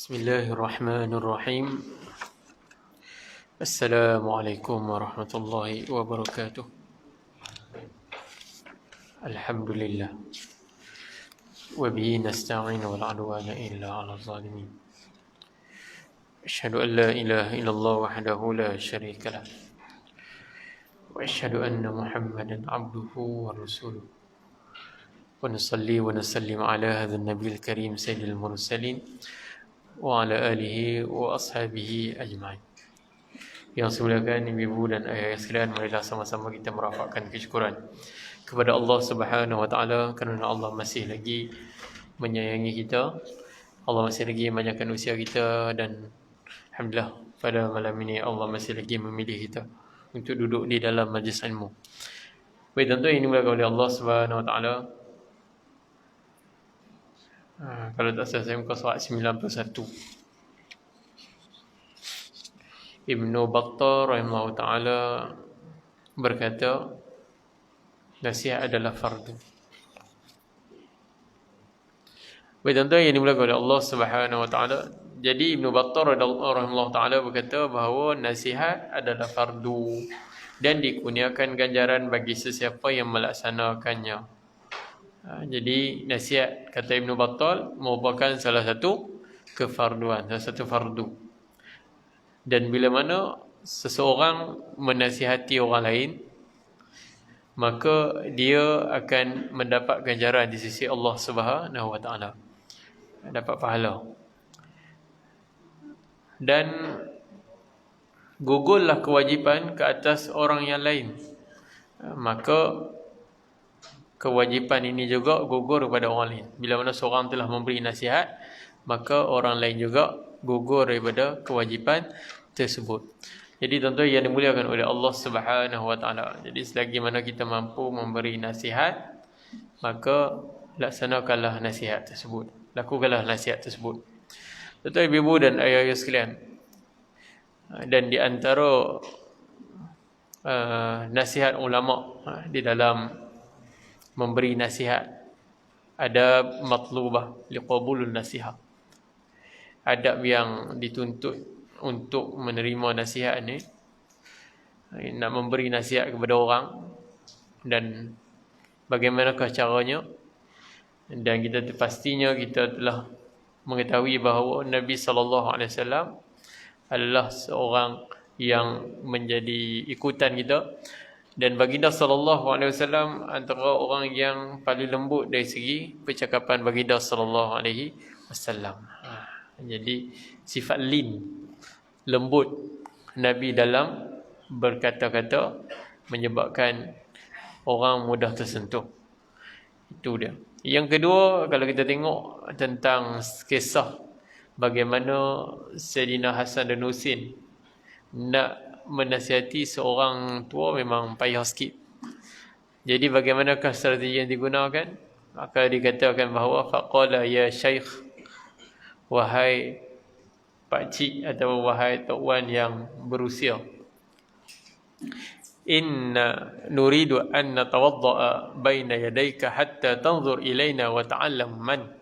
Bismillahirrahmanirrahim. Assalamualaikum warahmatullahi wabarakatuh. Alhamdulillah. Wa bihi nasta'in wal 'udwana illa 'alal zalimin. Asyhadu an la ilaha illallah wahdahu la syarika lah. Wa asyhadu anna Muhammadan 'abduhu wa rasuluh. Wa nusalli wa nusallim ala hadzal nabiyil karim sayyidil mursalin wa ala alihi wa ashabihi ajma'in. Yang semuliakan ibu dan ayah sekalian, marilah sama-sama kita merafakkan kesyukuran kepada Allah Subhanahu wa taala kerana Allah masih lagi menyayangi kita. Allah masih lagi memanjangkan usia kita dan alhamdulillah pada malam ini Allah masih lagi memilih kita untuk duduk di dalam majlis ilmu. Baik, tentu ini dimuliakan oleh Allah Subhanahu wa taala. Kalau tak salah saya muka surat 91. Ibnu Battal rahimahullah ta'ala berkata, nasihat adalah fardu. Baik, tuan-tuan yang dimulakan oleh Allah Subhanahu wa ta'ala. Jadi Ibnu Battal rahimahullah ta'ala berkata bahawa nasihat adalah fardu dan dikurniakan ganjaran bagi sesiapa yang melaksanakannya. Jadi nasihat, kata Ibnu Battal, merupakan salah satu kefarduan, salah satu fardu. Dan bila mana seseorang menasihati orang lain, maka dia akan mendapat ganjaran di sisi Allah Subhanahu wa taala, dapat pahala. Dan gugurlah kewajipan ke atas orang yang lain, maka kewajipan ini juga gugur kepada orang lain. Bila mana seorang telah memberi nasihat, maka orang lain juga gugur daripada kewajipan tersebut. Jadi tuan-tuan yang dimuliakan oleh Allah Subhanahu wa taala, jadi selagi mana kita mampu memberi nasihat, maka laksanakanlah nasihat tersebut, lakukanlah nasihat tersebut. Tuan-tuan, ibu dan ayah-ayah sekalian, dan di antara nasihat ulama di dalam memberi nasihat, ada matlubah liqabulun nasihat, adab yang dituntut untuk menerima nasihat ni, nak memberi nasihat kepada orang dan bagaimanakah caranya. Dan kita pastinya kita telah mengetahui bahawa Nabi SAW adalah seorang yang menjadi ikutan kita, dan baginda SAW antara orang yang paling lembut dari segi percakapan baginda SAW. Jadi sifat lembut Nabi dalam berkata-kata menyebabkan orang mudah tersentuh. Itu dia. Yang kedua, kalau kita tengok tentang kisah bagaimana Sayyidina Hasan dan Husin nak menasihati seorang tua, memang payah sikit. Jadi bagaimanakah strategi yang digunakan? Maka dikatakan bahawa faqala ya syekh, wahai pakcik atau wahai tok wan yang berusia, inna nuridu an natawadda'a baina yadayka hatta tanzur ilaina wa ta'allam man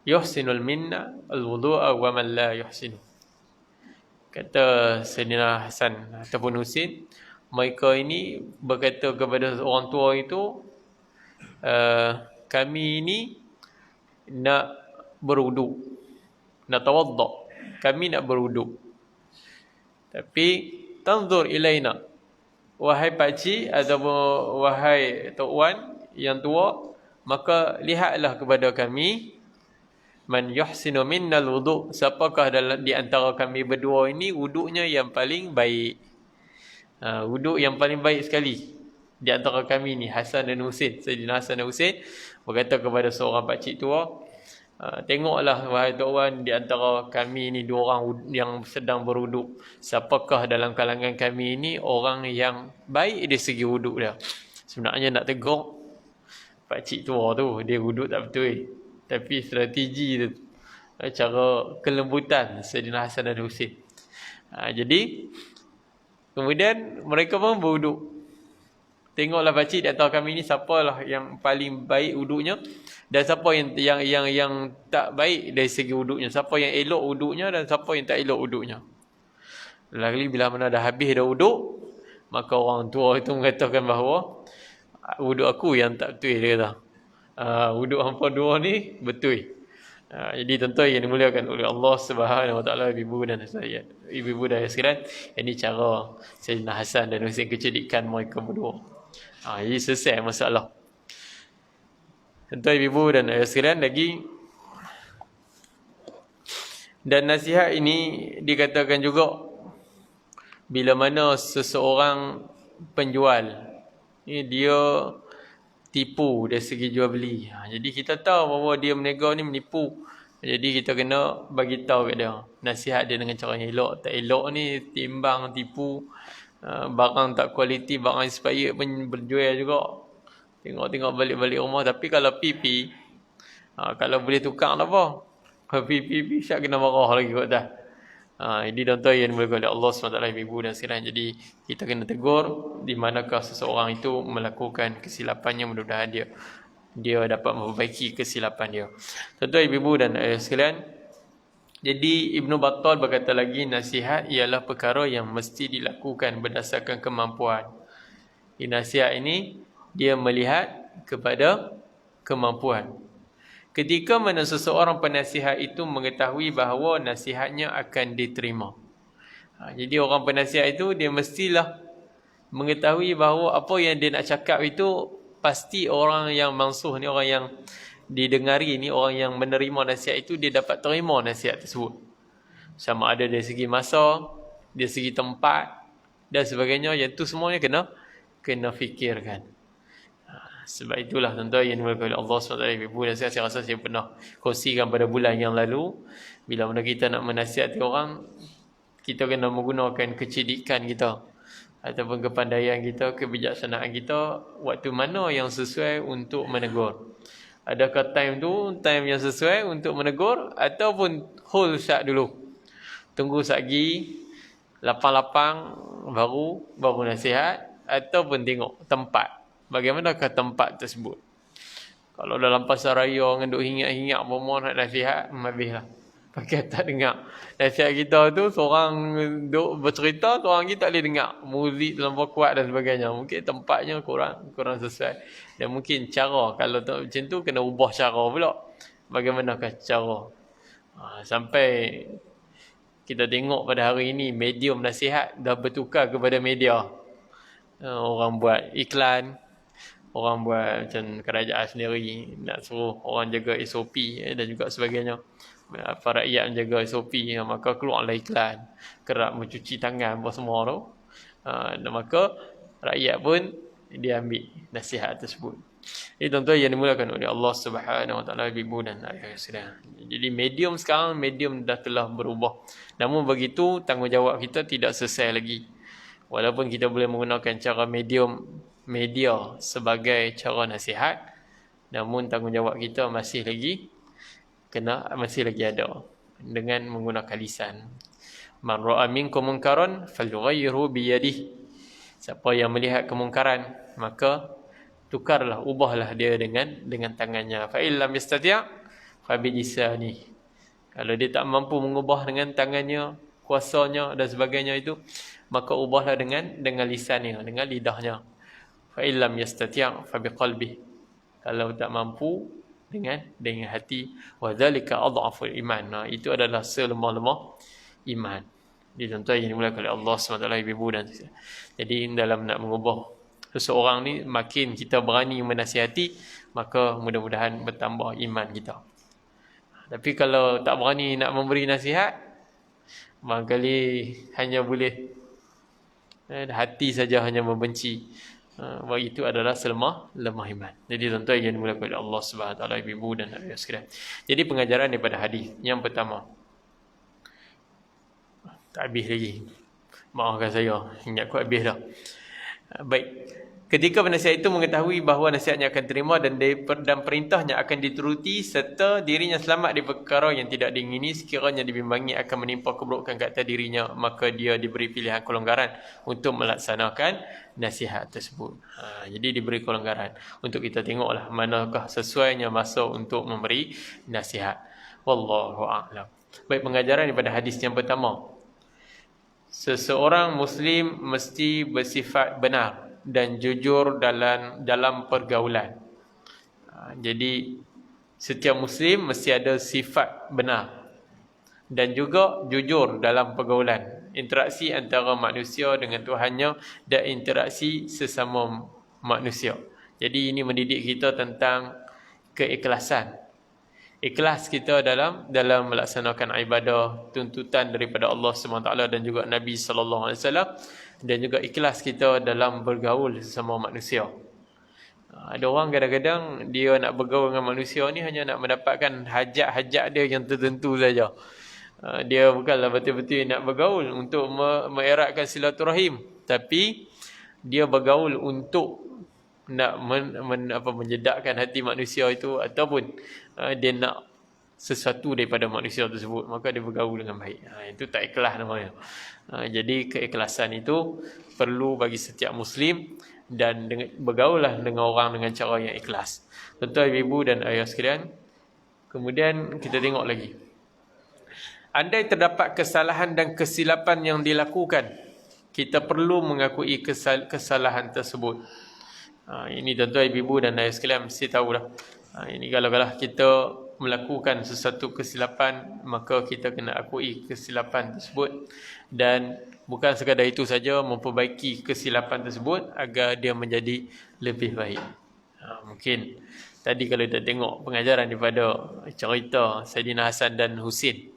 yuhsinul minna alwudu'a wa man la yuhsinu. Kata Sayyidina Hasan ataupun Husin, mereka ini berkata kepada orang tua itu, kami ini nak berwuduk, nak tawadda', kami nak berwuduk, tapi tanzur ilaina, wahai pakcik ataupun wahai tok wan yang tua, maka lihatlah kepada kami, man yuhsinu minnal wudu', siapakah dalam di antara kami berdua ini wuduknya yang paling baik. Wuduk yang paling baik sekali di antara kami ni, Hasan dan Husin. Sayyidina Hasan dan Husin berkata kepada seorang pakcik tua, tengoklah wahai tok wan, di antara kami ni dua orang yang sedang berwuduk, siapakah dalam kalangan kami ini orang yang baik dari segi wuduk dia. Sebenarnya nak tegur pakcik tua tu, dia wuduk tak betul, tapi strategi tu, cara kelembutan Sayyidina Hasan dan Husin. Jadi kemudian mereka pun berwuduk. Tengoklah pakcik di antara kami ni siapalah yang paling baik wuduknya dan siapa yang tak baik dari segi wuduknya, siapa yang elok wuduknya dan siapa yang tak elok wuduknya. Lagi bila mana dah habis dah wuduk, maka orang tua itu mengatakan bahawa wuduk aku yang tak betul, dia kata. Wuduk hampa dua ni betul. Jadi tuan-tuan yang dimuliakan oleh Allah Subhanahu Wa Taala, ibu dan saya, ibu dan sekalian, ini cara Sayyidina Hasan dan Husain kecerdikan mereka berdua. Jadi selesai masalah. Tuan-tuan ibu dan ayah sekalian, lagi dan nasihat ini dikatakan juga bila mana seseorang penjual ni dia tipu dari segi jual beli. Jadi kita tahu bahawa dia menegur ni menipu. Jadi kita kena bagi tahu kat dia. Nasihat dia dengan cara yang elok. Tak elok ni timbang, tipu, barang tak kualiti, barang expired pun berjual juga. Tengok-tengok balik-balik rumah. Tapi kalau pipi, kalau boleh tukar tak apa. Kalau pipi siap kena marah lagi kot dah. Ini tuan-tuan yang dimulakan oleh Allah SWT, ibu dan sekalian. Jadi kita kena tegur di manakah seseorang itu melakukan kesilapannya, mudah-mudahan dia dapat memperbaiki kesilapan dia. Tuan-tuan ibu dan sekalian, jadi Ibnu Battal berkata lagi, nasihat ialah perkara yang mesti dilakukan berdasarkan kemampuan. Di nasihat ini dia melihat kepada kemampuan. Ketika mana seseorang penasihat itu mengetahui bahawa nasihatnya akan diterima. Jadi orang penasihat itu dia mestilah mengetahui bahawa apa yang dia nak cakap itu pasti orang yang mansuh ni, orang yang didengari ni, orang yang menerima nasihat itu dia dapat terima nasihat tersebut. Sama ada dari segi masa, dari segi tempat dan sebagainya, yang tu semuanya kena fikirkan. Sebab itulah tuan-tuan yang dimulakan oleh Allah SWT, ibu dan saya rasa saya pernah kongsikan pada bulan yang lalu, bila mana kita nak menasihati orang, kita kena menggunakan kecerdikan kita ataupun kepandaian kita, kebijaksanaan kita, waktu mana yang sesuai untuk menegur. Adakah time yang sesuai untuk menegur, ataupun hold syak dulu, tunggu sagi lapang-lapang baru nasihat, ataupun tengok tempat. Bagaimanakah tempat tersebut? Kalau dalam pasaraya orang duk hingat-hingat bomoh nak nasihat, habislah. Pakai tak dengar. Nasihat kita tu seorang duk bercerita, seorang kita tak boleh dengar. Muzik terlampau kuat dan sebagainya. Mungkin tempatnya kurang sesuai. Dan mungkin cara, kalau macam tu kena ubah cara pula. Bagaimanakah cara? Sampai kita tengok pada hari ini medium nasihat dah bertukar kepada media. Orang buat iklan, orang buat macam kerajaan sendiri nak suruh orang jaga SOP dan juga sebagainya. Para rakyat menjaga SOP, maka keluarlah iklan kerap mencuci tangan apa semua tu. Dan maka rakyat pun dia ambil nasihat tersebut. Ini tuan-tuan yang dimulakan oleh Allah Subhanahu Wa Taala, ibu dan ayah sekalian. Jadi medium sekarang, medium dah telah berubah. Namun begitu tanggungjawab kita tidak selesai lagi. Walaupun kita boleh menggunakan cara media sebagai cara nasihat, namun tanggungjawab kita masih lagi ada dengan menggunakan lisan. Man ra'a minkum munkaran falyughayyirhu bi yadihi. Siapa yang melihat kemungkaran, maka tukarlah, ubahlah dia dengan tangannya. Fa illam yastati' fa bi lisanihi. Kalau dia tak mampu mengubah dengan tangannya, kuasanya dan sebagainya itu, maka ubahlah dengan lisannya, dengan lidahnya. Fa illam yastati' fa biqalbihi. Kalau tak mampu dengan hati, wa dzalika adhaful iman. Itu adalah selemah-lemah iman. Jadi tuan-tuan yang dimulakan oleh Allah SWT, ibu dan jadi dalam nak mengubah seseorang ni, makin kita berani menasihati, maka mudah-mudahan bertambah iman kita. Tapi kalau tak berani nak memberi nasihat, barangkali hanya boleh hati saja hanya membenci. Itu adalah lemah iman. Jadi tuan-tuan yang dimulakan oleh Allah Subhanahu Wa Taala, ibu dan ayah sekalian. Jadi pengajaran daripada hadis yang pertama. Tak habis lagi. Maafkan saya, ingat aku habis dah. Baik. Ketika penasihat itu mengetahui bahawa nasihatnya akan terima dan perintahnya akan dituruti serta dirinya selamat di perkara yang tidak diingini, sekiranya dibimbangi akan menimpa keburukan ke atas dirinya, maka dia diberi pilihan kelonggaran untuk melaksanakan nasihat tersebut. Jadi diberi kelonggaran untuk kita tengoklah manakah sesuainya masa untuk memberi nasihat. Wallahu a'lam. Baik, pengajaran daripada hadis yang pertama. Seseorang Muslim mesti bersifat benar dan jujur dalam pergaulan. Jadi setiap Muslim mesti ada sifat benar dan juga jujur dalam pergaulan. Interaksi antara manusia dengan Tuhannya dan interaksi sesama manusia. Jadi ini mendidik kita tentang keikhlasan. Ikhlas kita dalam melaksanakan ibadah, tuntutan daripada Allah SWT dan juga Nabi SAW, dan juga ikhlas kita dalam bergaul sesama manusia. Ada orang kadang-kadang dia nak bergaul dengan manusia ni hanya nak mendapatkan hajat-hajat dia yang tertentu saja. Dia bukanlah betul-betul nak bergaul untuk mengeratkan silaturahim, tapi dia bergaul untuk nak menjedakkan hati manusia itu, ataupun dia nak sesuatu daripada manusia tersebut, maka dia bergaul dengan baik. Itu tak ikhlas namanya. Jadi keikhlasan itu perlu bagi setiap Muslim, dan bergaullah dengan orang dengan cara yang ikhlas. Tuan-tuan, ibu dan ayah sekalian, kemudian kita tengok lagi. Andai terdapat kesalahan dan kesilapan yang dilakukan, kita perlu mengakui kesalahan tersebut. Ini tuan-tuan, ibu dan ayah sekalian mesti tahulah. Ini kalau kita melakukan sesuatu kesilapan, maka kita kena akui kesilapan tersebut, dan bukan sekadar itu saja, memperbaiki kesilapan tersebut agar dia menjadi lebih baik. Mungkin tadi kalau kita tengok pengajaran daripada cerita Saidina Hasan dan Husin,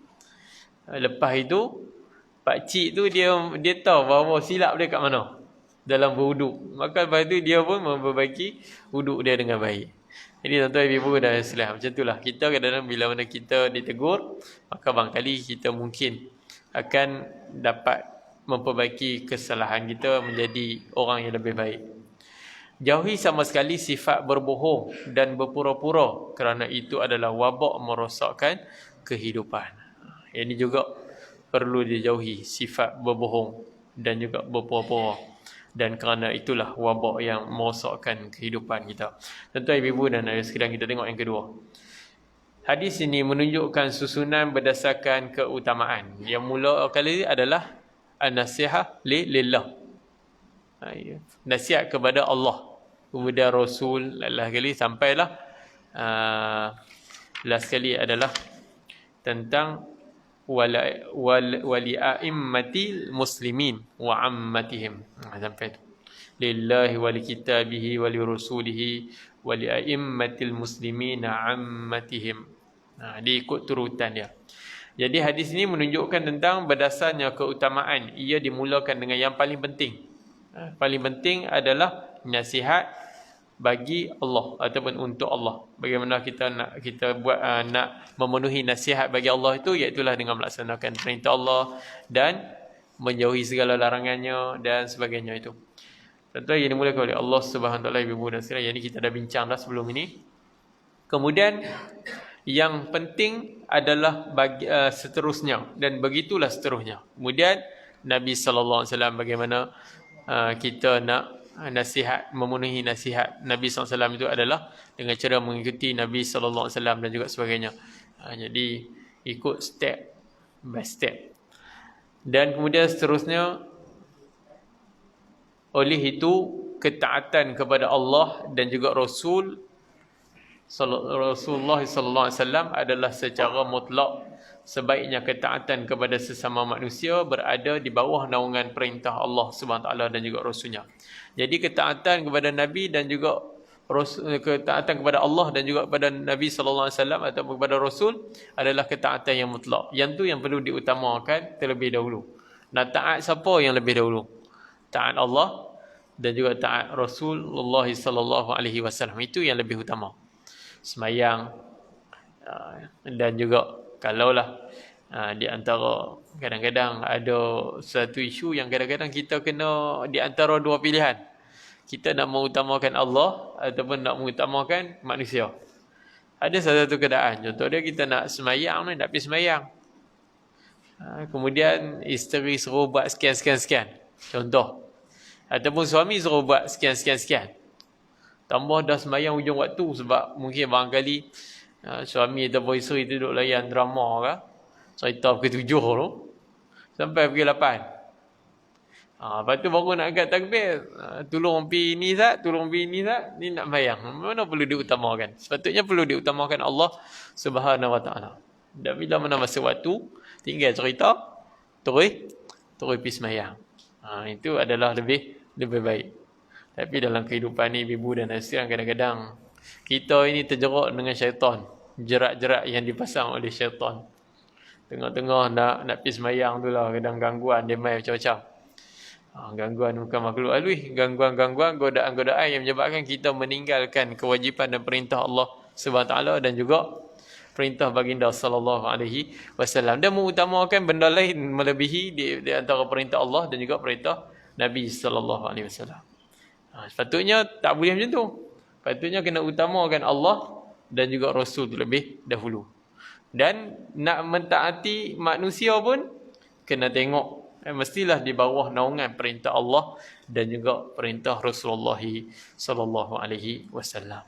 lepas itu pakcik tu dia tahu bahawa silap dia kat mana dalam berwuduk, maka lepas itu dia pun memperbaiki wuduk dia dengan baik. Jadi tuan-tuan, ibu dan Islam, macam itulah kita kadang-kadang bila mana kita ditegur, maka barangkali kita mungkin akan dapat memperbaiki kesalahan kita menjadi orang yang lebih baik. Jauhi sama sekali sifat berbohong dan berpura-pura, kerana itu adalah wabak merosakkan kehidupan. Ini juga perlu dijauhi, sifat berbohong dan juga berpura-pura, dan kerana itulah wabak yang merosakkan kehidupan kita. Tuan-tuan, ibu dan ayah sekalian, kita tengok yang kedua. Hadis ini menunjukkan susunan berdasarkan keutamaan. Yang mula kali adalah an-nasihah lillah, nasihat kepada Allah, kemudian Rasul, last kali sampailah last kali adalah tentang wali a'immatil muslimin wa ammatihim. Sampai tu. Lillahi wali kitabihi wali rasulihi wali a'immatil muslimin ammatihim. Diikut turutan dia. Jadi hadis ini menunjukkan tentang berdasarnya keutamaan. Ia dimulakan dengan yang paling penting. Paling penting adalah nasihat bagi Allah ataupun untuk Allah. Bagaimana kita buat nak memenuhi nasihat bagi Allah itu, iaitulah dengan melaksanakan perintah Allah dan menjauhi segala larangannya dan sebagainya itu. Tentu yang dimulakan oleh Allah Subhanahu Wa Taala, ibu dan saudara. Yang ini kita dah bincang dah sebelum ini. Kemudian yang penting adalah seterusnya, dan begitulah seterusnya. Kemudian Nabi sallallahu alaihi wasallam, bagaimana kita nak nasihat, memenuhi nasihat Nabi SAW itu adalah dengan cara mengikuti Nabi SAW dan juga sebagainya. Jadi ikut step by step. Dan kemudian seterusnya, oleh itu ketaatan kepada Allah dan juga Rasulullah SAW adalah secara mutlak sebaiknya ketaatan kepada sesama manusia berada di bawah naungan perintah Allah SWT dan juga Rasulnya. Jadi ketaatan kepada Nabi dan juga ketaatan kepada Allah dan juga kepada Nabi SAW atau kepada Rasul adalah ketaatan yang mutlak. Yang tu yang perlu diutamakan terlebih dahulu. Nak taat siapa yang lebih dahulu? Taat Allah dan juga taat Rasulullah SAW. Itu yang lebih utama. Semayang dan juga kalaulah di antara kadang-kadang ada satu isu yang kadang-kadang kita kena di antara dua pilihan. Kita nak mengutamakan Allah ataupun nak mengutamakan manusia. Ada salah satu keadaan, contoh dia kita nak semayang ni, nak pergi semayang. Kemudian isteri suruh buat sekian. Contoh. Ataupun suami suruh buat sekian. Tambah dah semayang hujung waktu sebab mungkin barangkali suami ataupun isteri tu duduk layan drama ke, cerita pukul 7 tu sampai pukul 8. Lepas tu baru nak angkat takbir. Tolong pergi ni Zat, ni nak bayang. Mana perlu diutamakan? Sepatutnya perlu diutamakan Allah Subhanahu Wa Taala. Dan bila mana masa waktu, tinggal cerita, terus pergi semayang. Itu adalah lebih baik. Tapi dalam kehidupan ni, ibu dan asiran, kadang-kadang kita ini terjerat dengan syaitan. Jerat-jerat yang dipasang oleh syaitan. Tengah-tengah nak pergi semayang tu lah, kadang gangguan, dia main macam-macam. Gangguan bukan makhluk halus, gangguan-gangguan, godaan-godaan yang menyebabkan kita meninggalkan kewajipan dan perintah Allah Subhanahu taala dan juga perintah baginda sallallahu alaihi wasallam, dan mengutamakan benda lain melebihi di antara perintah Allah dan juga perintah Nabi sallallahu alaihi wasallam. Sepatutnya tak boleh macam tu. Sepatutnya kena utamakan Allah dan juga Rasul terlebih dahulu. Dan nak mentaati manusia pun kena tengok, mestilah di bawah naungan perintah Allah dan juga perintah Rasulullah sallallahu alaihi wasallam.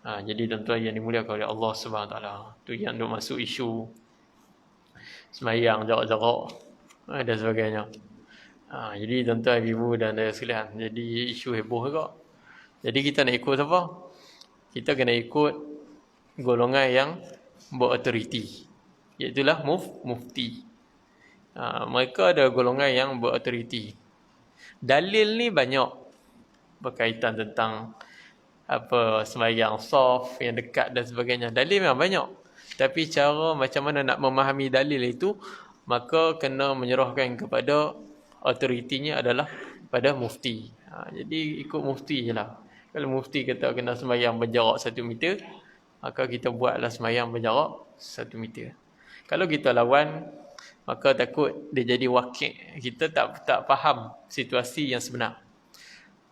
Jadi tuan-tuan yang dimuliakan oleh Allah Subhanahu taala, tu yang duk masuk isu semayang jarak-jarak dan sebagainya. Jadi tuan-tuan, ibu dan saudara sekalian, jadi isu heboh juga. Jadi kita nak ikut apa? Kita kena ikut golongan yang berautoriti, iaitulah mufti. Mereka ada golongan yang berautoriti. Dalil ni banyak berkaitan tentang sembahyang soft yang dekat dan sebagainya. Dalil memang banyak. Tapi cara macam mana nak memahami dalil itu, maka kena menyerahkan kepada autoritinya adalah pada mufti. Jadi ikut mufti je lah. Kalau mufti kata kena sembahyang berjarak 1 meter, maka kita buatlah sembahyang berjarak 1 meter. Kalau kita lawan, maka takut dia jadi wakil. Kita tak faham situasi yang sebenar.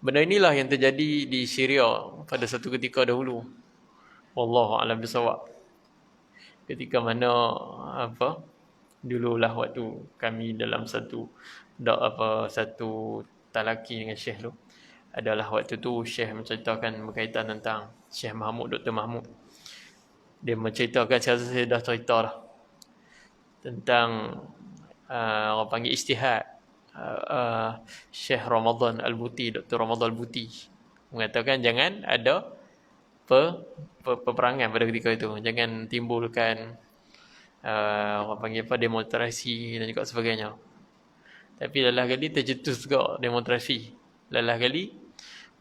Benda inilah yang terjadi di Syria pada satu ketika dahulu. Wallahu a'lam bissawab. Ketika mana dululah waktu kami dalam satu talaki dengan Syekh tu, adalah waktu tu Syekh menceritakan berkaitan tentang Syekh Mahmud, Dr. Mahmud. Dia menceritakan, saya dah cerita dah, tentang orang panggil ijtihad Syekh Ramadan Al-Buti, Dr. Ramadan Al-Buti mengatakan jangan ada peperangan pada ketika itu, jangan timbulkan orang panggil demonstrasi dan juga sebagainya. Tapi lelah kali tercetus juga demonstrasi. Lelah kali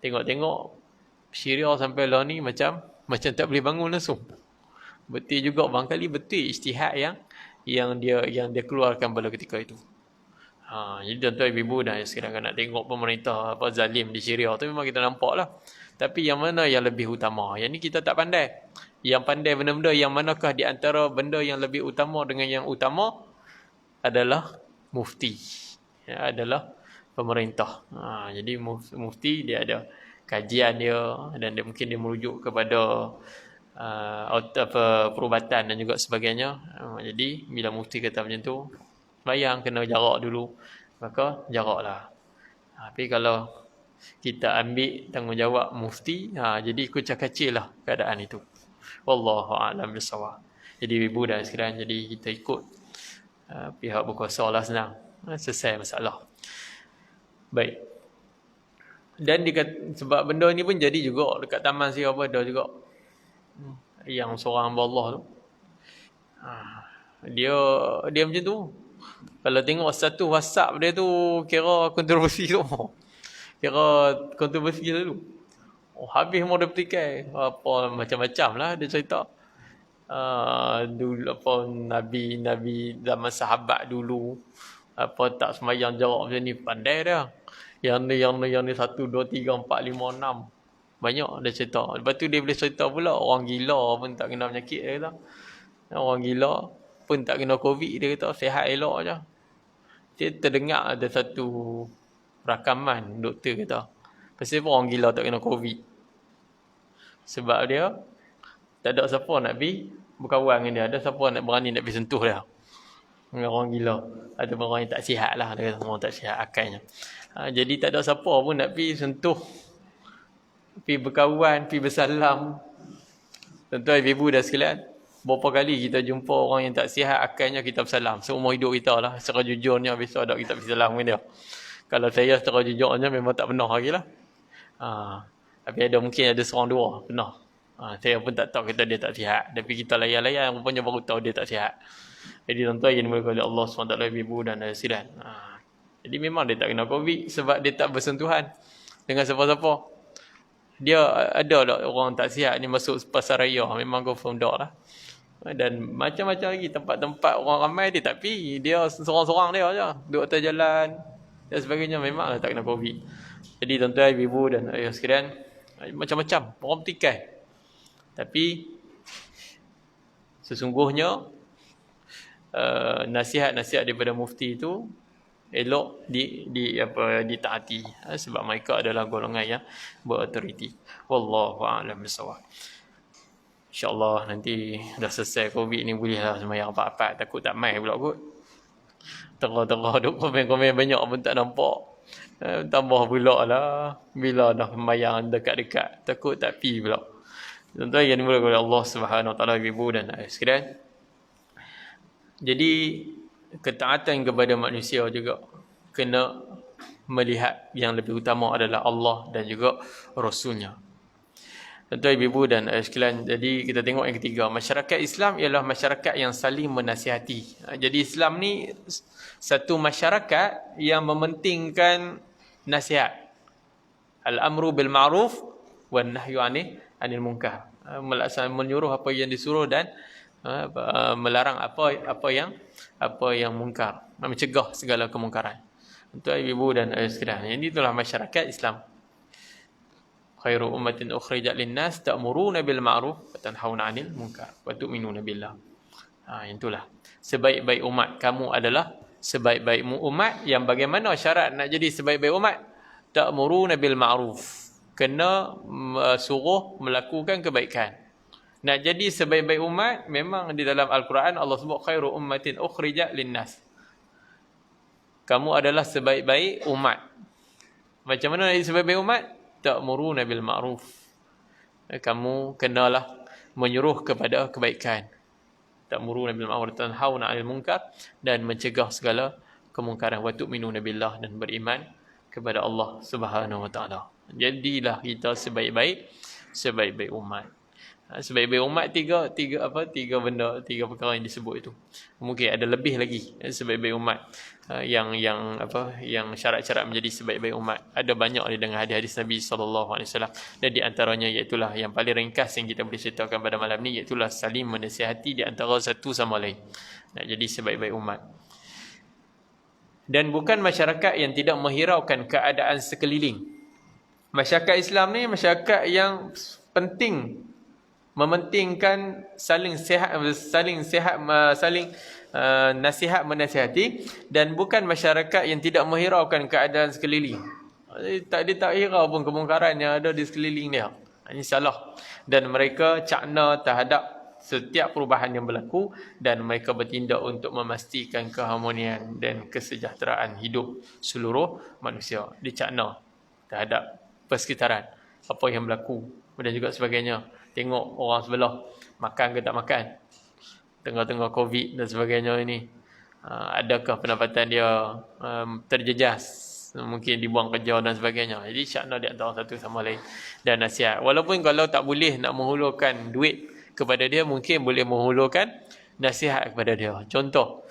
tengok Syria sampai lah ni macam tak boleh bangun langsung. Betul juga, barangkali betul ijtihad yang dia keluarkan pada ketika itu. Jadi tuan-tuan ibu dan sekarang nak tengok pemerintah zalim di Syria tu, memang kita nampak lah. Tapi yang mana yang lebih utama? Yang ni kita tak pandai. Yang pandai benda-benda yang manakah di antara benda yang lebih utama dengan yang utama adalah mufti. Adalah pemerintah. Jadi mufti dia ada kajian dia, dan dia mungkin dia merujuk kepada perubatan dan juga sebagainya. Jadi bila mufti kata macam tu, sembahyang kena jarak dulu, maka jaraklah. Tapi kalau kita ambil tanggungjawab mufti, jadi kucak-kacil lah keadaan itu. Wallahu a'lam bissawab. Jadi ibu dan sekalian, jadi kita ikut pihak berkuasa lah, senang, selesai masalah. Baik. Dan sebab benda ni pun jadi juga dekat taman siapa ada juga yang seorang hamba Allah tu, dia macam tu. Kalau tengok satu WhatsApp dia tu, kira kontroversi tu. Kira kontroversi lalu. Habis mau dia petikai. Macam-macam lah dia cerita. Dulu Nabi zaman sahabat dulu tak semayang jarak macam ni, pandai dia. Yang ni 1, 2, 3, 4, 5, 6. Banyak dia cerita. Lepas tu dia boleh cerita pula orang gila pun tak kena penyakit, dia kata. Orang gila pun tak kena COVID, dia kata, sihat elok je. Dia terdengar ada satu rakaman doktor kata, Pasal pun orang gila tak kena COVID. Sebab dia tak ada siapa nak pergi berkawan dengan dia. Ada siapa nak berani nak pergi sentuh dia. Dengan orang gila. Atau orang yang tak sihat lah. Dia kata orang tak sihat akalnya. Jadi tak ada siapa pun nak pergi sentuh. Pergi berkawan, pergi bersalam. Tuan-tuan, ibu dah sekalian. Berapa kali kita jumpa orang yang tak sihat akalnya kita bersalam. Seumur hidup kita lah. Secara jujurnya besok ada kita bersalam dengan dia. Kalau saya secara jujurnya memang tak pernah lagi lah. Tapi ada mungkin ada seorang dua pernah. Saya pun tak tahu kata dia tak sihat. Tapi kita layan-layan rupanya baru tahu dia tak sihat. Jadi tuan-tuan yang dimulakan oleh Allah SWT, ibu dan sekalian. Jadi memang dia tak kena COVID sebab dia tak bersentuhan dengan siapa-siapa. Dia ada tak orang tak sihat ni masuk pasar raya. Memang confirm tak lah. Dan macam-macam lagi tempat-tempat orang ramai dia tak pergi. Dia seorang-seorang dia je. Duduk atas jalan dan sebagainya. Memanglah tak kena COVID. Jadi tuan-tuan, ibu dan ayah sekalian, macam-macam orang bertikai. Tapi sesungguhnya nasihat-nasihat daripada mufti itu elok ditaati, sebab mereka adalah golongan yang berautoriti. Wallahu a'lam bissawab. InsyaAllah nanti dah selesai COVID ni bolehlah sembahyang 4-4. Takut tak mai pula kot. Tengah-tengah duk komen-komen banyak pun tak nampak. Tambah pula lah bila dah sembahyang dekat-dekat. Takut tak pi pula. Tuan-tuan yang dimulakan oleh Allah Subhanahu Wa Taala, ibu dan ayah sekalian. Jadi ketaatan kepada manusia juga kena melihat yang lebih utama adalah Allah dan juga Rasulnya. Tuan-tuan, ibu dan ayah sekalian, jadi kita tengok yang ketiga. Masyarakat Islam ialah masyarakat yang saling menasihati. Jadi Islam ni satu masyarakat yang mementingkan nasihat. Al-amru bil ma'ruf wan nahyu anil munkar. Menyuruh apa yang disuruh dan melarang apa yang mungkar. Mencegah segala kemungkaran. Tuan-tuan, ibu dan ayah sekalian, ini itulah masyarakat Islam. Khairu ummatin ukhrijat linnas ta'muruna bil ma'ruf wa tanhauna 'anil munkar wa tu'minuna billah. Itulah sebaik-baik umat. Kamu adalah sebaik-baik umat. Yang bagaimana syarat nak jadi sebaik-baik umat? Ta'muruna bil ma'ruf. Kena suruh melakukan kebaikan. Nak jadi sebaik-baik umat, memang di dalam Al-Quran Allah sebut khairu ummatin ukhrijat linnas. Kamu adalah sebaik-baik umat. Macam mana nak jadi sebaik-baik umat? Ta'muruna bil ma'ruf. Kamu kenalah menyuruh kepada kebaikan. Ta'muruna bil ma'ruf wa tanhauna 'anil munkar, dan mencegah segala kemungkaran. Wa tu'minuna billah, dan beriman kepada Allah Subhanahu Wa Taala. Jadilah kita sebaik-baik umat. Sebaik-baik umat tiga perkara yang disebut itu. Mungkin ada lebih lagi sebaik-baik umat yang syarat-syarat menjadi sebaik-baik umat. Ada banyak dengan hadis-hadis Nabi SAW, dan di antaranya iaitulah yang paling ringkas yang kita boleh ceritakan pada malam ni, iaitulah saling menasihati di antara satu sama lain. Nak jadi sebaik-baik umat. Dan bukan masyarakat yang tidak menghiraukan keadaan sekeliling. Masyarakat Islam ni masyarakat yang penting mementingkan saling nasihat menasihati, dan bukan masyarakat yang tidak menghiraukan keadaan sekeliling. Dia tak hirau pun kemungkaran yang ada di sekeliling dia. Ini salah. Dan mereka cakna terhadap setiap perubahan yang berlaku, dan mereka bertindak untuk memastikan keharmonian dan kesejahteraan hidup seluruh manusia. Dicakna terhadap persekitaran, apa yang berlaku dan juga sebagainya. Tengok orang sebelah makan ke tak makan, tengah-tengah COVID dan sebagainya ini. Adakah pendapatan dia terjejas, mungkin dibuang kerja dan sebagainya. Jadi syakna di antara satu sama lain. Dan nasihat, walaupun kalau tak boleh nak menghulurkan duit kepada dia, mungkin boleh menghulurkan nasihat kepada dia. Contoh,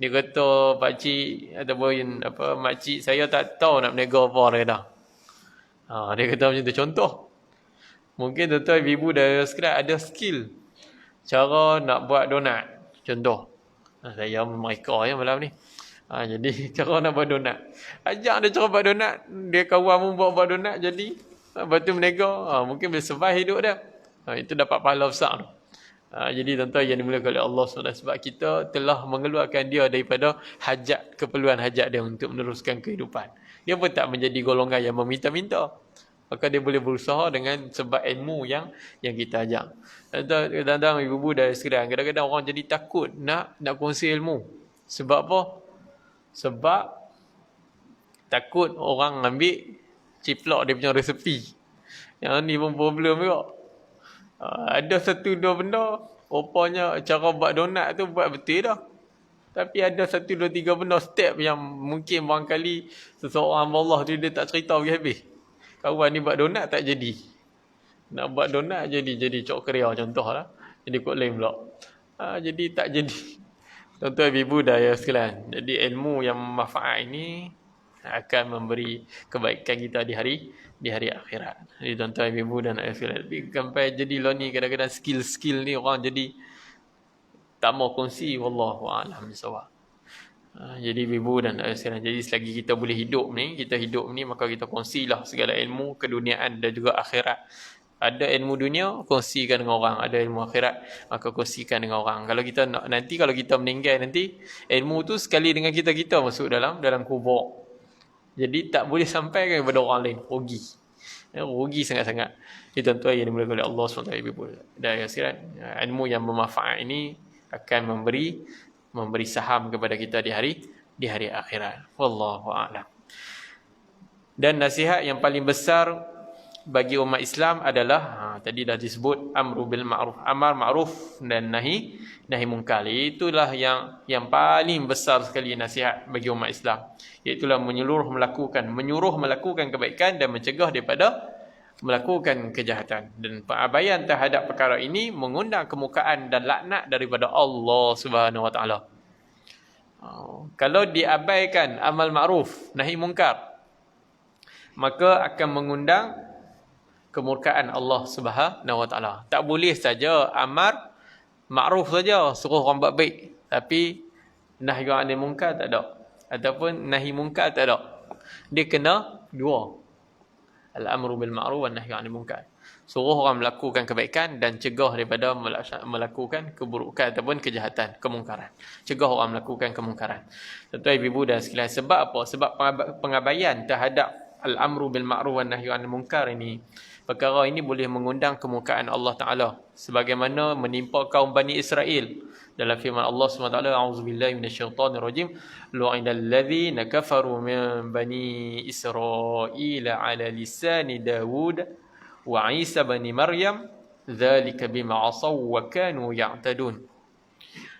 dia kata pakcik ataupun makcik saya tak tahu nak berniaga apa, dia kata. Dia kata macam tu. Contoh, mungkin tuan-tuan ibu dah sekarang ada skill cara nak buat donat. Contoh, saya mereka ya malam ni. Jadi cara nak buat donat, ajak dia cara buat donat. Dia kawan pun buat donat, jadi lepas tu berniaga. Mungkin boleh survive hidup dia. Itu dapat pahala besar tu. Jadi tuan-tuan yang dimulakan oleh Allah SWT, sebab kita telah mengeluarkan dia daripada keperluan hajat dia untuk meneruskan kehidupan. Dia pun tak menjadi golongan yang meminta-minta. maka dia boleh berusaha dengan sebab ilmu yang kita ajar. Kadang-kadang ibu-ibu dah sekalian, kadang-kadang orang jadi takut nak kongsi ilmu. Sebab apa? Sebab takut orang ambil ciplak dia punya resepi. Yang ni pun problem juga. Ada satu dua benda, rupanya cara buat donat tu buat betul dah. Tapi ada satu dua tiga benda step yang mungkin barangkali seseorang hamba Allah tu dia tak cerita pergi habis. Kawan ni buat donat tak jadi. Nak buat donat jadi cokria contohlah. Jadi kot lain pula. Jadi tak jadi. Tuan-tuan ibu dah ya sekalian. Jadi ilmu yang manfaat ini akan memberi kebaikan kita di hari akhirat. Jadi tuan-tuan ibu dan ayah sekalian. Tapi sampai jadilah ni kadang-kadang skill ni orang jadi tak mau kongsi, wallahu a'lam bissawab. Jadi ibu dan ayah sekalian, jadi selagi kita boleh hidup ni, maka kita kongsilah segala ilmu keduniaan dan juga akhirat. Ada ilmu dunia, kongsikan dengan orang. Ada ilmu akhirat, maka kongsikan dengan orang. Kalau kita nanti kalau kita meninggal nanti, ilmu tu sekali dengan kita masuk dalam kubur. Jadi tak boleh sampai kepada orang lain. Rugi sangat-sangat. Jadi tuan-tuan yang dimuliakan oleh Allah SWT, ibu dan ayah sekalian, ilmu yang bermanfaat ini akan memberi saham kepada kita di hari akhirat. Wallahu a'lam. Dan nasihat yang paling besar bagi umat Islam adalah tadi dah disebut amru bil ma'ruf, amar ma'ruf dan nahi munkar. Itulah yang paling besar sekali nasihat bagi umat Islam, iaitu menyuruh melakukan kebaikan dan mencegah daripada melakukan kejahatan. Dan pengabaian terhadap perkara ini mengundang kemurkaan dan laknat daripada Allah Subhanahu Wa Taala. Kalau diabaikan amal ma'ruf nahi munkar, maka akan mengundang kemurkaan Allah Subhanahu Wa Taala. Tak boleh saja amar ma'ruf saja, suruh orang buat baik, tapi nahi anil munkar tak ada, ataupun nahi munkar tak ada. Dia kena dua. Al-amru bil ma'ruf wan nahyu 'anil munkar. Suruh orang melakukan kebaikan dan cegah daripada melakukan keburukan ataupun kejahatan, kemungkaran. Cegah orang melakukan kemungkaran. Tuan-tuan ibu dan sekalian, sebab apa? Sebab pengabaian terhadap al-amru bil ma'ruf wan nahyu 'anil munkar ini, perkara ini boleh mengundang kemurkaan Allah Taala sebagaimana menimpa kaum Bani Israel dalam firman Allah SWT, a'udzubillahi minasyaitonirrajim, lu'inal ladzina kafaru min bani Israila 'ala lisani Dawud wa Isa bani Maryam dzalika bima 'asaw wa kanu ya'tadun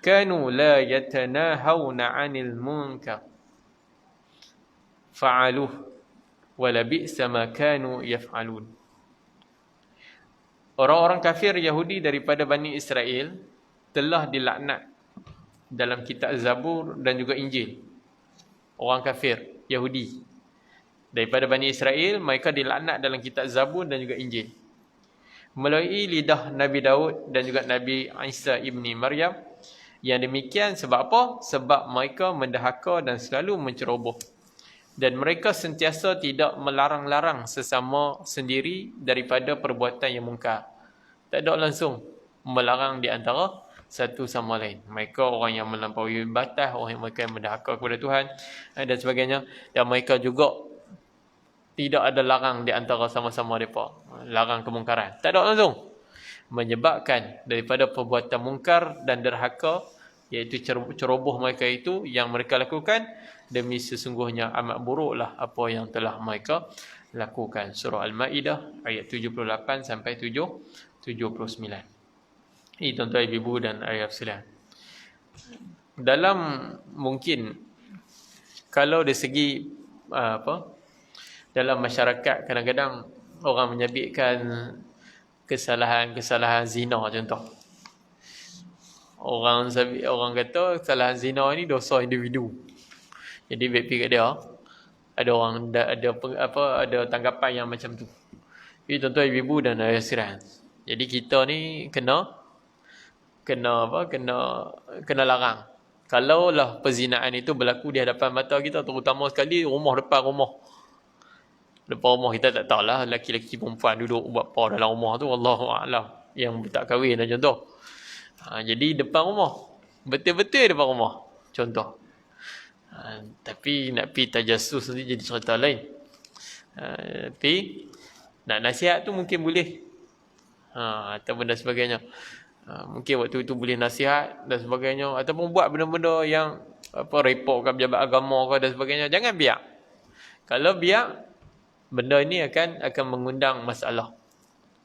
kanu la yatanahawna 'anil munkar fa'aluhu wa la bi'sa ma kanu yaf'alun. Orang-orang kafir Yahudi daripada Bani Israel telah dilaknat dalam kitab Zabur dan juga Injil. Orang kafir Yahudi daripada Bani Israel, mereka dilaknat dalam kitab Zabur dan juga Injil melalui lidah Nabi Daud dan juga Nabi Isa ibni Maryam. Yang demikian sebab apa? Sebab mereka mendahaka dan selalu menceroboh, dan mereka sentiasa tidak melarang-larang sesama sendiri daripada perbuatan yang mungkar. Tak ada langsung melarang di antara satu sama lain. Mereka orang yang melampaui batas, mereka yang mendahaka kepada Tuhan dan sebagainya. Dan mereka juga tidak ada larang di antara sama-sama mereka, larang kemungkaran. Tak ada langsung. Menyebabkan daripada perbuatan mungkar dan derhaka, iaitu ceroboh mereka itu yang mereka lakukan, demi sesungguhnya amat buruklah apa yang telah mereka lakukan. Surah Al-Ma'idah ayat 78 sampai 79. Ini tuan-tuan ibu dan ayah sekalian. Dalam mungkin kalau dari segi dalam masyarakat, kadang-kadang orang menyabitkan kesalahan zina contoh. Orang kata kesalahan zina ini dosa individu. Jadi baik kat dia, ada orang ada tanggapan yang macam tu. Jadi tuan-tuan ibu dan ayah sekalian, jadi kita ni kena larang. Kalaulah perzinaan itu berlaku di hadapan mata kita, terutama sekali depan rumah kita, tak tahulah lelaki-lelaki perempuan duduk buat apa dalam rumah tu, wallahu a'lam, yang tak kahwin contoh. Jadi depan rumah, betul-betul depan rumah contoh. Tapi nak pergi tajasus nanti jadi cerita lain. Tapi Nak nasihat tu mungkin boleh. Ataupun dan sebagainya. Mungkin waktu itu boleh nasihat dan sebagainya. Ataupun buat benda-benda yang report ke pejabat agama ke dan sebagainya. Jangan biar. Kalau biar, benda ini akan mengundang masalah.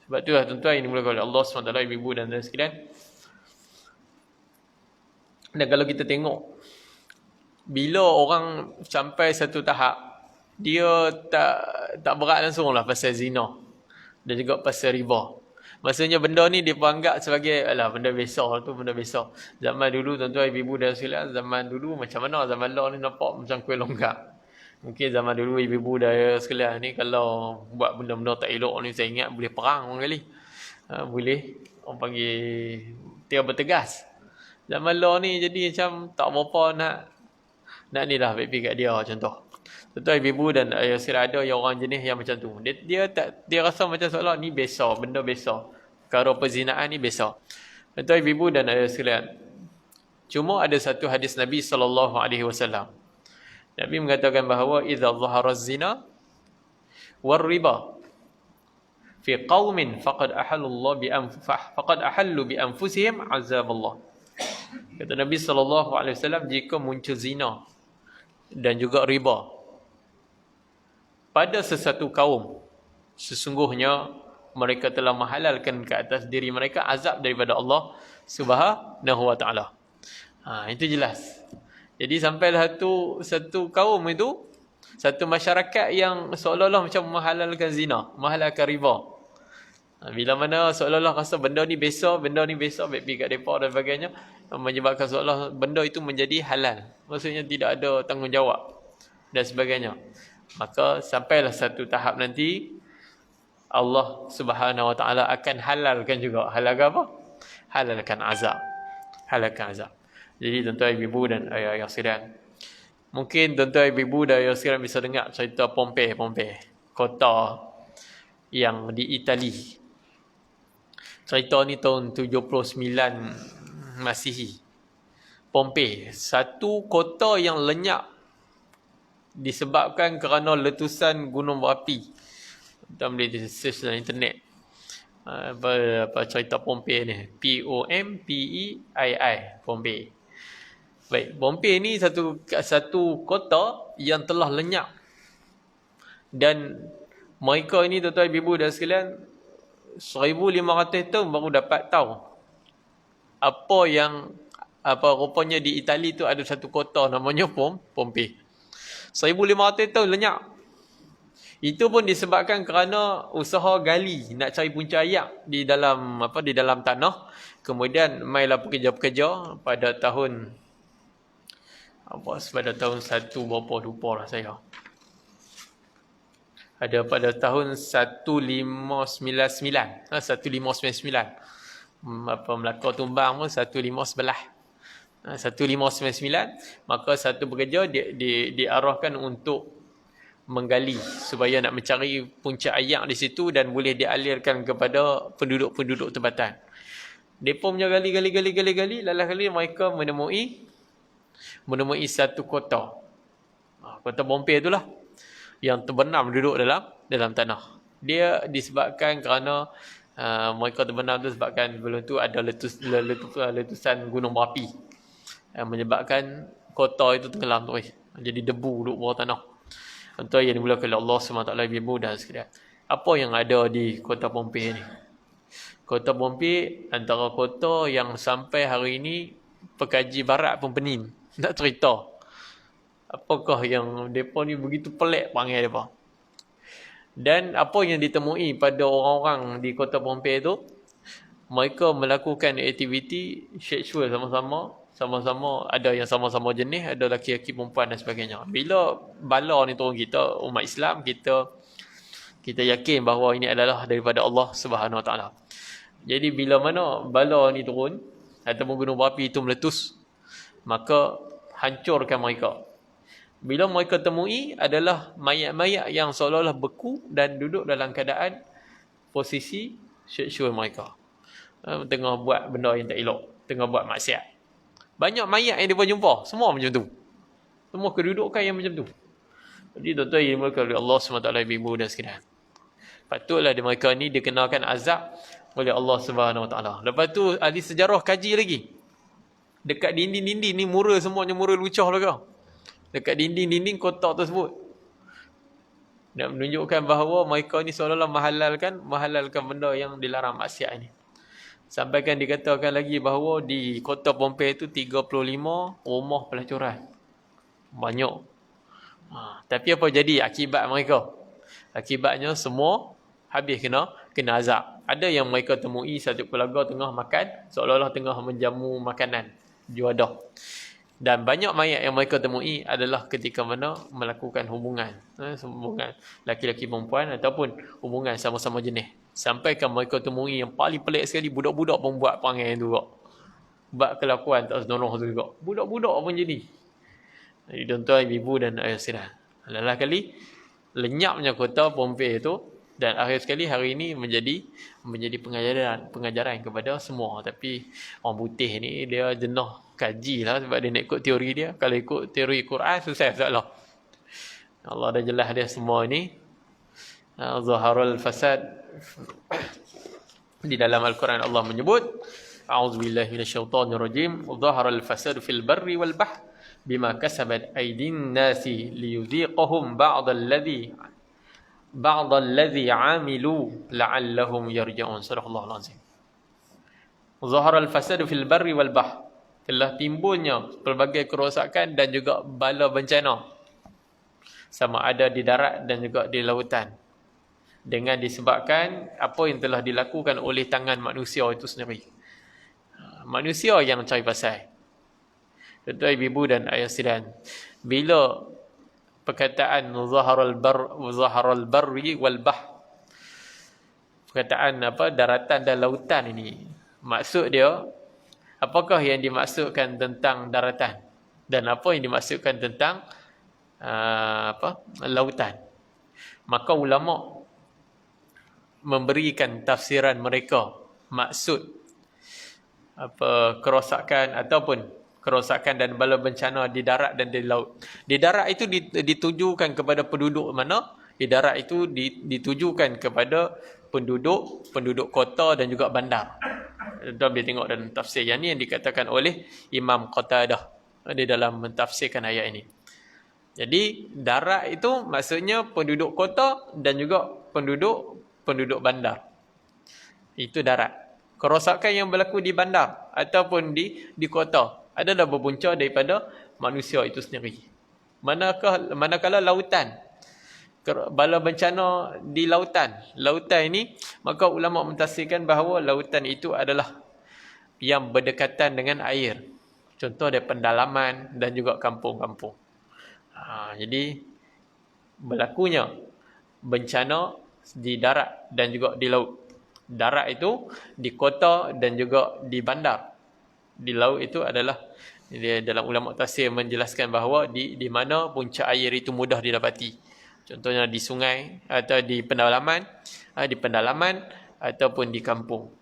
Sebab tu lah tuan-tuan yang dimulakan oleh Allah SWT, ibu dan saudara sekalian. Dan kalau kita tengok, bila orang sampai satu tahap, dia tak berat langsung lah pasal zina. Dan juga pasal riba. Maksudnya benda ni dia anggap sebagai, benda biasa tu, benda biasa. Zaman dulu tuan-tuan, ibu dan sekalian, zaman dulu macam mana? Zaman law ni nampak macam kuih longgar. Mungkin zaman dulu ibu dan sekalian ni kalau buat benda-benda tak elok ni, saya ingat boleh perang orang kali. Boleh, orang panggil dia bertegas. Zaman law ni jadi macam tak berapa nak ni lah baik-baik kat dia contoh. Contoh ibu dan ayah sekalian, ada yang orang jenis yang macam tu. Dia rasa macam seolah ni biasa, benda biasa. Perkara perzinaan ni biasa. Contoh ibu dan ayah sekalian. Cuma ada satu hadis Nabi SAW. Nabi mengatakan bahawa idza dhahara az-zina war riba fi qaumin faqad ahallu bi anfusihim azab Allah. Kata Nabi SAW, jika muncul zina dan juga riba pada sesuatu kaum, sesungguhnya mereka telah menghalalkan ke atas diri mereka azab daripada Allah Subhanahu wa taala. Itu jelas. Jadi sampailah satu kaum itu, satu masyarakat yang seolah-olah macam menghalalkan zina, menghalalkan riba. Bila mana seolah-olah rasa benda ni biasa, baik-baik kat mereka dan sebagainya, menyebabkan seolah benda itu menjadi halal. Maksudnya tidak ada tanggungjawab dan sebagainya. Maka sampailah satu tahap nanti, Allah Subhanahu Wa Taala akan halalkan juga. Halalkan apa? Halalkan azab. Halalkan azab. Jadi tuan-tuan ibu dan ayah sekalian, mungkin tuan-tuan ibu dan ayah sekalian bisa dengar cerita Pompei, kota yang di Itali. Cerita ni tahun 79 Masihi. Pompei, satu kota yang lenyap disebabkan kerana letusan gunung berapi. Kita boleh search dalam internet. Apa cerita Pompei ni? Pompei, Pompei. Baik, Pompei ni satu kota yang telah lenyap. Dan mereka ini tuan-tuan ibu dan sekalian 1500 tahun baru dapat tahu rupanya di Itali tu ada satu kota namanya Pompei. 1500 tahun lenyap. Itu pun disebabkan kerana usaha gali nak cari punca ayak di dalam tanah. Kemudian mailah pekerja-pekerja pada tahun satu berapa lupa lah saya. Ada pada tahun 1599. 1599. Melaka tumbang pun 1599. Maka satu pekerja diarahkan untuk menggali supaya nak mencari puncak ayak di situ dan boleh dialirkan kepada penduduk-penduduk tempatan. Mereka punya gali, lalas kali mereka menemui satu kota. Kota Pompei itulah yang terbenam duduk dalam tanah. Dia disebabkan kerana mereka terbenam tu sebabkan belum tu ada letusan gunung berapi yang menyebabkan kota itu tenggelam tu. Jadi debu duduk bawah tanah. Tuan yang dimulakan oleh Allah SWT, ibu dan sekalian. Apa yang ada di kota Pompei ni? Kota Pompei antara kota yang sampai hari ini pekaji barat pun pening nak cerita. Apakah yang mereka ni begitu pelik panggil mereka. Dan apa yang ditemui pada orang-orang di kota Pompei tu, mereka melakukan aktiviti seksual sama-sama, ada yang sama-sama jenis, ada lelaki-lelaki perempuan dan sebagainya. Bila bala ni turun kita, umat Islam, kita yakin bahawa ini adalah daripada Allah Subhanahu Wa Taala. Jadi bila mana bala ni turun ataupun gunung berapi itu meletus, maka hancurkan mereka. Bila mereka temui adalah mayat-mayat yang seolah-olah beku dan duduk dalam keadaan posisi seksual mereka. Tengah buat benda yang tak elok, tengah buat maksiat. Banyak mayat yang dia jumpa, semua macam tu. Semua kedudukan yang macam tu. Jadi tuan-tuan yang dimulakan oleh Allah SWT, ibu dan sekalian. Patutlah mereka ni dikenakan azab oleh Allah Subhanahu Wa Taala. Lepas tu ahli sejarah kaji lagi. Dekat dinding-dinding ni mural semuanya mural lucah belaka. Dekat dinding-dinding kotak tersebut. Dan menunjukkan bahawa mereka ni seolah-olah menghalalkan benda yang dilarang maksiat ni. Sampaikan dikatakan lagi bahawa di kota Pompei itu 35 rumah pelacuran. Banyak. Tapi apa jadi akibat mereka? Akibatnya semua habis kena azab. Ada yang mereka temui satu keluarga tengah makan, seolah-olah tengah menjamu makanan juadah. Dan banyak mayat yang mereka temui adalah ketika mana melakukan hubungan laki-laki perempuan ataupun hubungan sama-sama jenis. Sampaikan mereka temui yang paling pelik sekali, budak-budak pun buat perangai tu juga. Buat kelakuan tak senonoh tu juga. Budak-budak pun jadi. Jadi tuan-tuan, ibu dan ayah sekalian, adalah kali lenyapnya kota Pompei itu, dan akhir sekali hari ini menjadi pengajaran kepada semua. Tapi orang putih ni dia jenuh kaji lah sebab dia nak ikut teori dia. Kalau ikut teori Quran susah masalah. Allah dah jelas dia semua ni. Zaharul fasad. Di dalam Al-Quran Allah menyebut, a'udzubillahi minasyaitonirrajim, zaharul fasad fil barri wal bahr bima kasabat aydin nasi liyudhiqahum ba'dalladhi amilu la'allahum yarji'un. Surahul Azim. Zaharul fasad fil barri wal bahr, telah timbulnya pelbagai kerosakan dan juga bala bencana, sama ada di darat dan juga di lautan, dengan disebabkan apa yang telah dilakukan oleh tangan manusia itu sendiri. Manusia yang cari pasal. Tuan-tuan, ibu dan ayah sekalian, bila perkataan zaharul barri wal bahr, perkataan daratan dan lautan ini, maksud dia apakah yang dimaksudkan tentang daratan dan apa yang dimaksudkan tentang lautan? Maka ulama memberikan tafsiran mereka maksud kerosakan ataupun kerosakan dan bala bencana di darat dan di laut. Di darat itu ditujukan kepada penduduk mana? Di darat itu ditujukan kepada penduduk kota dan juga bandar. Kita boleh tengok dalam tafsir yang ni yang dikatakan oleh Imam Qatadah di dalam mentafsirkan ayat ini. Jadi darat itu maksudnya penduduk kota dan juga penduduk bandar. Itu darat. Kerosakan yang berlaku di bandar ataupun di kota adalah berpunca daripada manusia itu sendiri. Manakala lautan, bala bencana di lautan ini, maka ulama mentafsirkan bahawa lautan itu adalah yang berdekatan dengan air. Contoh dari pendalaman dan juga kampung-kampung. Jadi berlakunya bencana di darat dan juga di laut. Darat itu di kota dan juga di bandar. Di laut itu adalah, dalam ulama tafsir menjelaskan bahawa di mana puncak air itu mudah didapati. Contohnya di sungai atau di pendalaman ataupun di kampung.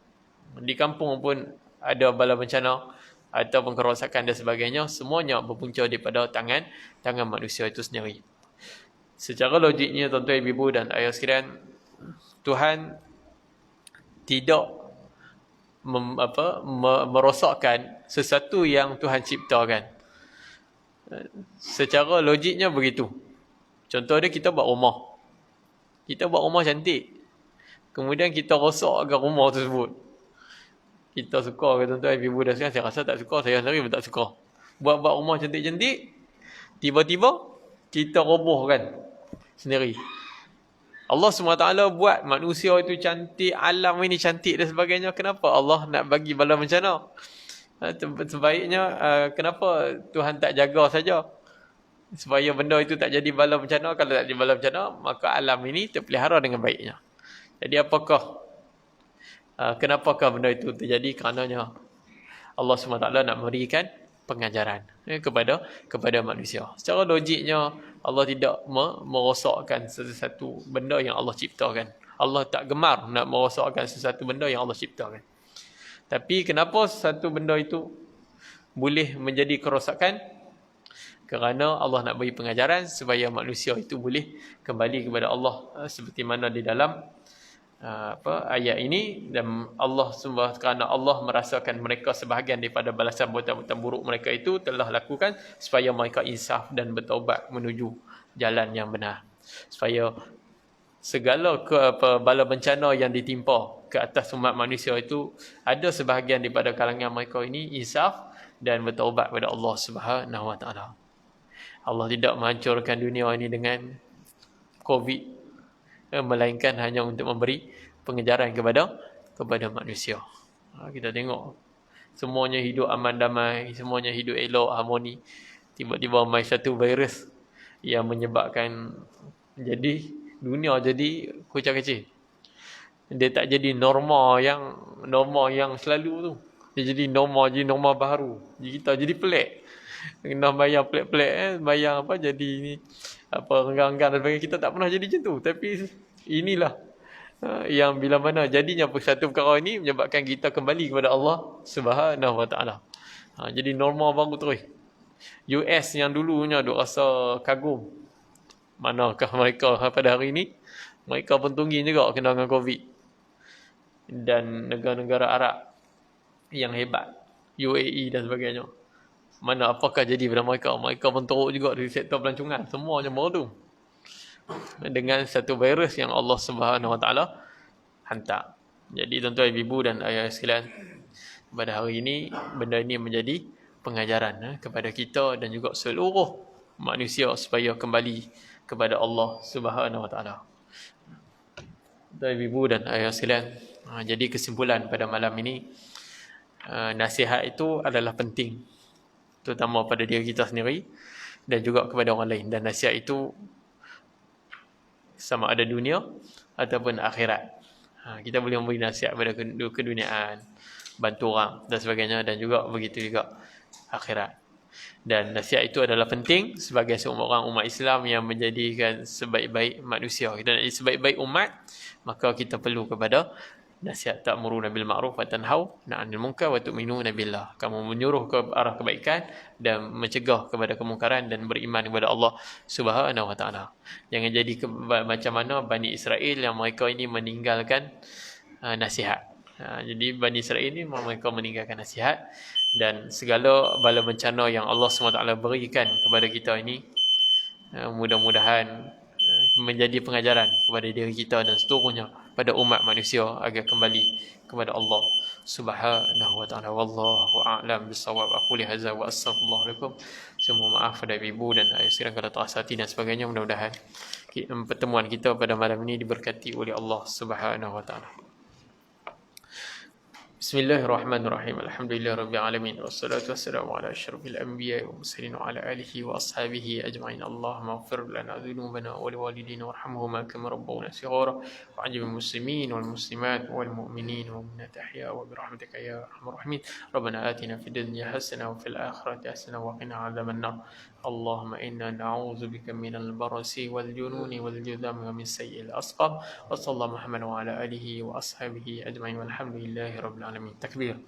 Di kampung pun ada bala bencana ataupun kerosakan dan sebagainya, semuanya berpunca daripada tangan manusia itu sendiri. Secara logiknya, tuan-tuan, ibu dan ayah sekalian, Tuhan tidak merosakkan sesuatu yang Tuhan ciptakan. Secara logiknya begitu. Contoh dia, kita buat rumah. Kita buat rumah cantik. Kemudian kita rosakkan rumah tersebut. Kita suka ke tuan-tuan, ibu dan sekalian? Saya rasa tak suka. Saya sendiri pun tak suka. Buat rumah cantik-cantik, tiba-tiba kita robohkan sendiri. Allah SWT buat manusia itu cantik, alam ini cantik dan sebagainya. Kenapa Allah nak bagi bala bencana? Sebaiknya kenapa Tuhan tak jaga saja supaya benda itu tak jadi bala bencana? Kalau tak jadi bala bencana, maka alam ini terpelihara dengan baiknya. Jadi kenapakah benda itu terjadi? Kerananya Allah SWT nak memberikan pengajaran kepada manusia. Secara logiknya, Allah tidak merosakkan sesuatu benda yang Allah ciptakan. Allah tak gemar nak merosakkan sesuatu benda yang Allah ciptakan. Tapi kenapa satu benda itu boleh menjadi kerosakan? Kerana Allah nak beri pengajaran supaya manusia itu boleh kembali kepada Allah, seperti mana di dalam ayat ini, dan Allah kerana Allah merasakan mereka sebahagian daripada balasan perbuatan buruk mereka itu telah lakukan supaya mereka insaf dan bertaubat menuju jalan yang benar, supaya segala bala bencana yang ditimpa ke atas umat manusia itu ada sebahagian daripada kalangan mereka ini insaf dan bertaubat kepada Allah Subhanahu Wa Taala. Allah tidak menghancurkan dunia ini dengan COVID, melainkan hanya untuk memberi pengejaran kepada manusia. Kita tengok semuanya hidup aman damai, semuanya hidup elok, harmoni. Tiba-tiba mai satu virus yang menyebabkan jadi dunia jadi kucing kecil. Dia tak jadi norma yang selalu tu. Dia jadi norma baru. Jadi kita jadi pelik. Kena bayar pelik-pelik bayar apa jadi ni apa enggan-enggan dan sebagainya. Kita tak pernah jadi macam tu, tapi inilah yang bila mana jadinya satu perkara ini menyebabkan kita kembali kepada Allah Subhanahu Wa Taala. Jadi norma baru terus. US yang dulunya duk rasa kagum, manakah mereka pada hari ini mereka pun tungging juga kena dengan COVID. Dan negara-negara Arab yang hebat, UAE dan sebagainya, mana apakah jadi pada mereka? Mereka pun teruk juga di sektor pelancongan. Semuanya baru tu. Dengan satu virus yang Allah Subhanahu Wa Taala hantar. Jadi tuan-tuan ibu dan ayah sekalian, pada hari ini benda ini menjadi pengajaran kepada kita dan juga seluruh manusia supaya kembali kepada Allah Subhanahu Wa Taala. Tuan ibu dan ayah sekalian, jadi kesimpulan pada malam ini, nasihat itu adalah penting, terutama pada diri kita sendiri dan juga kepada orang lain. Dan nasihat itu sama ada dunia ataupun akhirat. Kita boleh memberi nasihat pada keduniaan, bantu orang dan sebagainya, dan juga begitu juga akhirat. Dan nasihat itu adalah penting sebagai seorang umat Islam yang menjadikan sebaik-baik manusia. Dan sebaik-baik umat, maka kita perlu kepada nasihat ta'muruna bil ma'ruf wa tanhau 'anil munkar wa tu'minuna billah. Kamu menyuruh ke arah kebaikan dan mencegah kepada kemungkaran dan beriman kepada Allah Subhanahu Wa Taala. Jangan jadi macam mana Bani Israel yang mereka ini meninggalkan nasihat. Jadi Bani Israel ini mereka meninggalkan nasihat, dan segala bala bencana yang Allah SWT berikan kepada kita ini mudah-mudahan menjadi pengajaran kepada diri kita dan seterusnya pada umat manusia agar kembali kepada Allah Subhanahu Wa Taala. Wallahu a'lam bissawab. Aku li hadza wa astaghfirullahalaikum. Semua maaf pada ibu dan ayah sekalian kalau terasa hati dan sebagainya. Mudah-mudahan pertemuan kita pada malam ini diberkati oleh Allah Subhanahu Wa Taala. Bismillahirrahmanirrahim. Alhamdulillahirabbil alamin wassalatu wassalamu ala asyrafil anbiya'i wal mursalin wa ala alihi wa ashabihi ajma'in. Allahumma ighfir lana dhunubana wa liwalidina warhamhuma kama rabbawna shighara wa ajmil muslimin wal muslimat wal mu'minin wal mu'minat ahya wa birahmatika ya arhamar rahimin. Rabbana atina fid dunya hasanah wa fil akhirati hasanah wa qina adzaban nar. اللهم إنا نعوذ بك من البرص والجنون والجذام ومن سيء الأسقام. وصلى الله محمد وعلى آله وأصحابه أجمعين والحمد لله رب العالمين. تكبير.